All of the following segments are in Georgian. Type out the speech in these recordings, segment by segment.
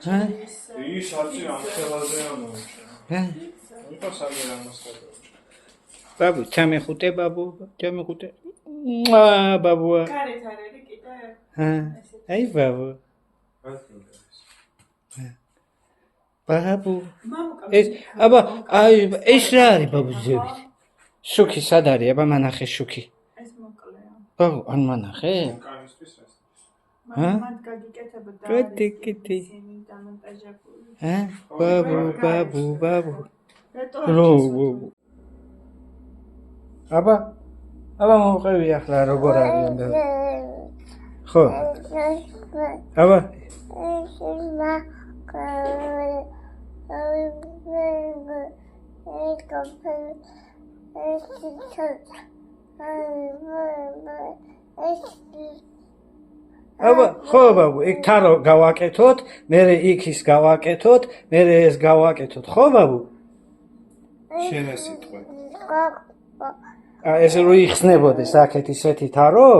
ის აწი ამ ხელაზე ამოუჩა. უყასაგე ამასწავლე. ბაბუ, ჩამეხუტე ბაბუ, ჩამეხუტე. ბაბუა. გარეთ არ არის კიდე? აი ბაბუ. ბაბუ. ეს აბა აი ეს რა არის ბაბუ ზევით? შუქი სად არის? აბა მანახე შუქი. ეს მოკლეა. ბაბუ, ან მანახე? კანისთვის ეს. მათ გაგიკეთება და კიტი. დამონტაჟებული. ბაბუ. რატო? აბა მოყევი ახლა როგორ არის უნდა. ხო. აბა ხო ბაბუ, იქ თარო გავაკეთოთ, მერე იქ ის გავაკეთოთ, მერე ეს გავაკეთოთ, ხო ბაბუ? შენ ეს იტყვე. ეს რო იხსნებოდეს აქეთ ისეთი თარო?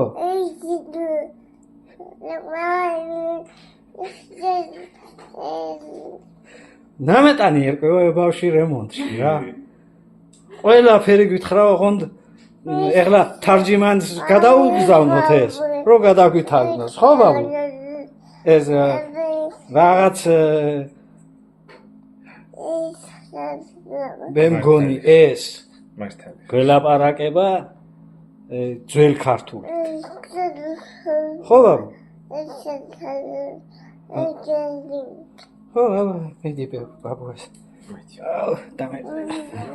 ნამეტანი ერკვევა ბავში რემონტში რა. ყველაფერი გითხრა ოღონდ ეხლა თარჯიმანს გადაუგზავნოთ ეს, რო გადაგვითარგმნოს, ხო ბაბუ? ეს რაღაც მე მგონი ეს გველაპარაკება ძველ ქართულად. ხო ბაბუ? ხო, მიდი ბაბუას. დამე